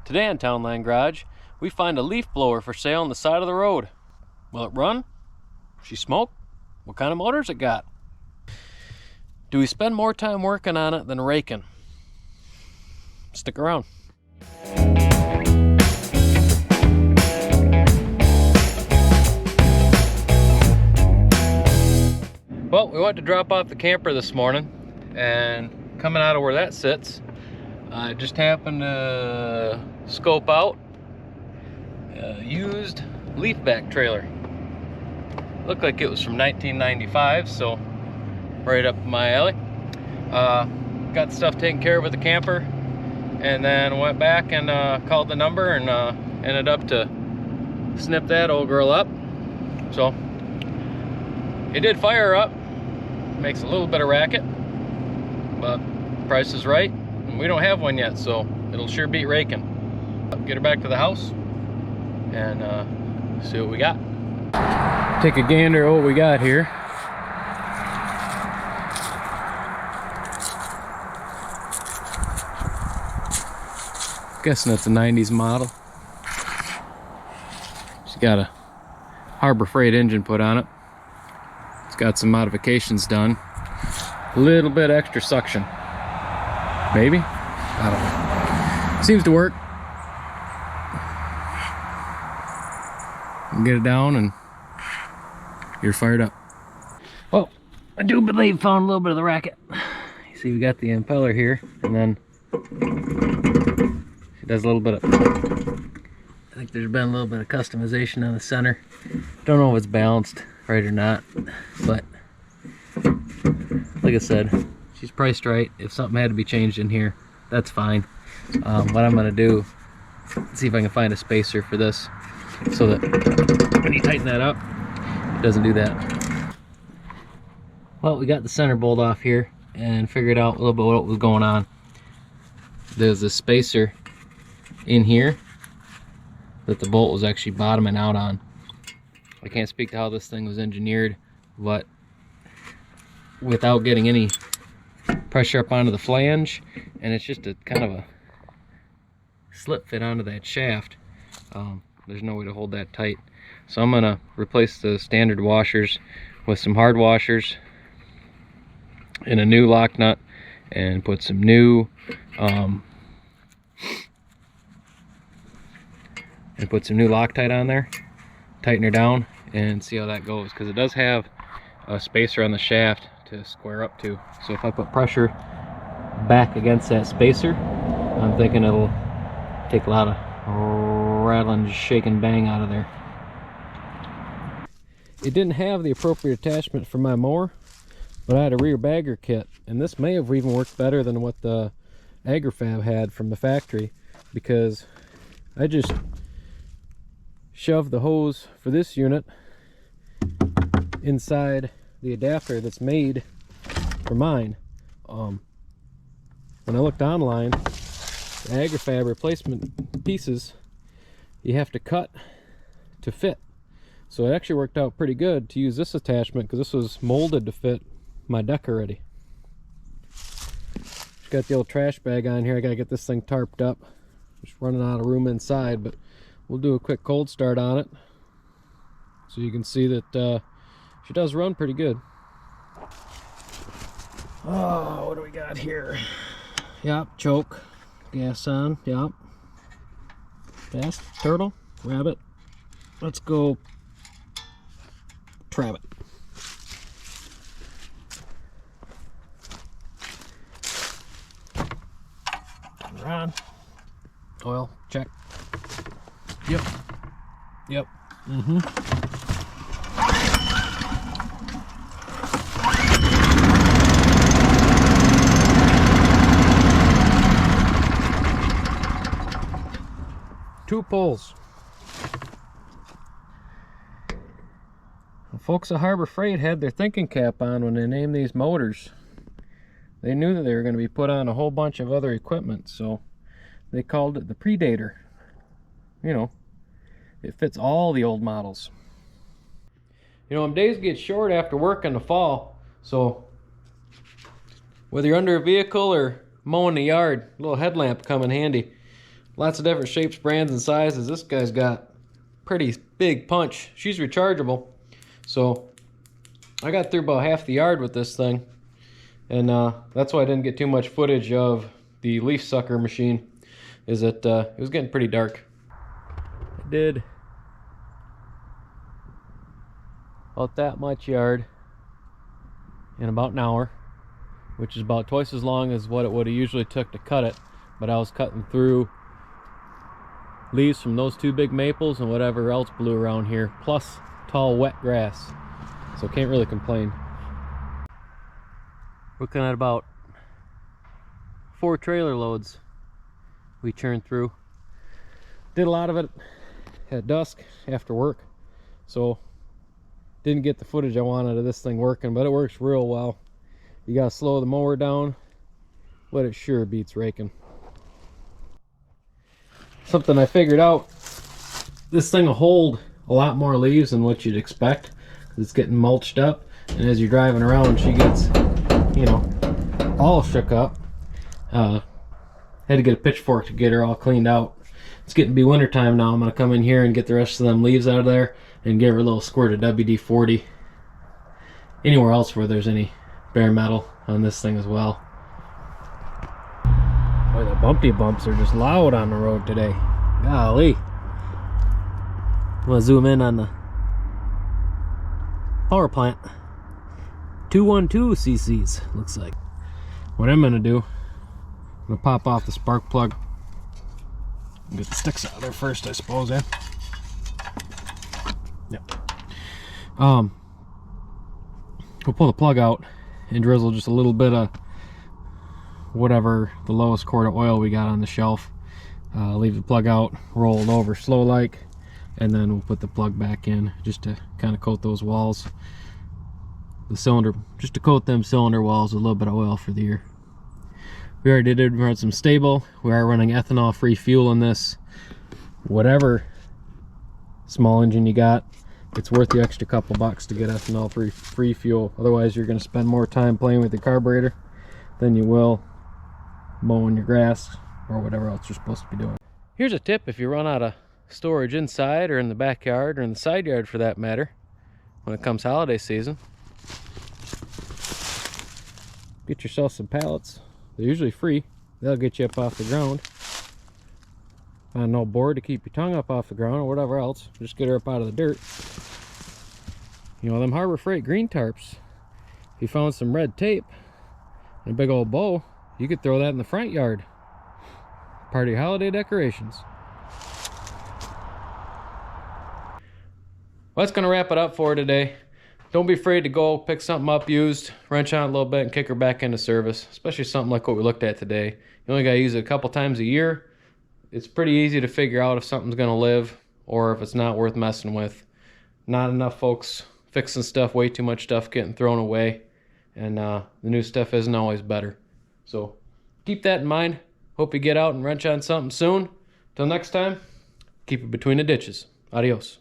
Today on Townline Garage, we find a leaf blower for sale on the side of the road. Will it run? She smoke? What kind of motors it got? Do we spend more time working on it than raking? Stick around. Well, we went to drop off the camper this morning, and coming out of where that sits, I just happened to scope out a used leaf vac trailer. Looked like it was from 1995, so right up my alley. Got the stuff taken care of with the camper, and then went back and called the number and ended up to snip that old girl up. So it did fire up, makes a little bit of racket, but price is right. We don't have one yet, so it'll sure beat raking. Get her back to the house and see what we got. Take a gander at what we got here. Guessing that's a 90s model. She's got a Harbor Freight engine put on it. It's got some modifications done. A little bit extra suction. Maybe? I don't know. Seems to work. Get it down and you're fired up. Well, I do believe found a little bit of the racket. You see we got the impeller here, and then she does a little bit of, I think there's been a little bit of customization on the center. Don't know if it's balanced right or not, but like I said, she's priced right. If something had to be changed in here, that's fine. What I'm gonna do, see if I can find a spacer for this so that when you tighten that up, it doesn't do that. Well, we got the center bolt off here and figured out a little bit what was going on. There's a spacer in here that the bolt was actually bottoming out on. I can't speak to how this thing was engineered, but without getting any pressure up onto the flange, and it's just a kind of a slip fit onto that shaft, there's no way to hold that tight. So I'm gonna replace the standard washers with some hard washers and a new lock nut, and put some new Loctite on there, tighten her down, and see how that goes, because it does have a spacer on the shaft to square up to. So if I put pressure back against that spacer, I'm thinking it'll take a lot of rattling, shake and bang out of there. It didn't have the appropriate attachment for my mower, but I had a rear bagger kit, and this may have even worked better than what the Agri-Fab had from the factory, because I just shoved the hose for this unit inside the adapter that's made for mine. When I looked online, the Agri-Fab replacement pieces you have to cut to fit, so it actually worked out pretty good to use this attachment, because this was molded to fit my deck already. Got the old trash bag on here. I gotta get this thing tarped up, just running out of room inside, but we'll do a quick cold start on it so you can see that she does run pretty good. Oh, what do we got here? Yep, choke, gas on, yep. Fast, turtle, rabbit. Let's go rabbit. Turn her on. Oil, check. Yep. Yep. Two pulls. The folks at Harbor Freight had their thinking cap on when they named these motors. They knew that they were going to be put on a whole bunch of other equipment, so they called it the Predator. You know, it fits all the old models. You know, days get short after work in the fall, so whether you're under a vehicle or mowing the yard, a little headlamp come in handy. Lots of different shapes, brands, and sizes. This guy's got pretty big punch. She's rechargeable. So I got through about half the yard with this thing. And that's why I didn't get too much footage of the leaf sucker machine, is that it was getting pretty dark. I did about that much yard in about an hour, which is about twice as long as what it would have usually took to cut it. But I was cutting through leaves from those two big maples and whatever else blew around here, plus tall wet grass, so can't really complain. Looking at about 4 trailer loads we churned through. Did a lot of it at dusk after work, so didn't get the footage I wanted of this thing working, but it works real well. You gotta slow the mower down, but it sure beats raking. Something I figured out, this thing will hold a lot more leaves than what you'd expect, because it's getting mulched up, and as you're driving around she gets, you know, all shook up. Had to get a pitchfork to get her all cleaned out. It's getting to be winter time now. I'm going to come in here and get the rest of them leaves out of there and give her a little squirt of WD-40 anywhere else where there's any bare metal on this thing as well. Boy, the bumpy bumps are just loud on the road today. Golly. I'm going to zoom in on the power plant. 212 cc's, looks like. What I'm going to do, I'm going to pop off the spark plug. Get the sticks out of there first, I suppose, eh? Yep. We'll pull the plug out and drizzle just a little bit of whatever the lowest quart of oil we got on the shelf. Leave the plug out, roll it over slow like, and then we'll put the plug back in just to kind of coat those walls, the cylinder, just to coat them cylinder walls with a little bit of oil for the year. We already did run some stable. We are running ethanol free fuel in this. Whatever small engine you got, it's worth the extra couple bucks to get ethanol free fuel. Otherwise you're going to spend more time playing with the carburetor than you will mowing your grass or whatever else you're supposed to be doing. Here's a tip if you run out of storage inside or in the backyard or in the side yard for that matter when it comes holiday season. Get yourself some pallets. They're usually free. They'll get you up off the ground. Find an old board to keep your tongue up off the ground or whatever else. Just get her up out of the dirt. You know, them Harbor Freight green tarps, if you found some red tape and a big old bow, you could throw that in the front yard. Part of your holiday decorations. Well, that's going to wrap it up for today. Don't be afraid to go pick something up used, wrench on it a little bit, and kick her back into service, especially something like what we looked at today. You only got to use it a couple times a year. It's pretty easy to figure out if something's going to live or if it's not worth messing with. Not enough folks fixing stuff, way too much stuff getting thrown away, and the new stuff isn't always better. So keep that in mind. Hope you get out and wrench on something soon. Till next time, keep it between the ditches. Adios.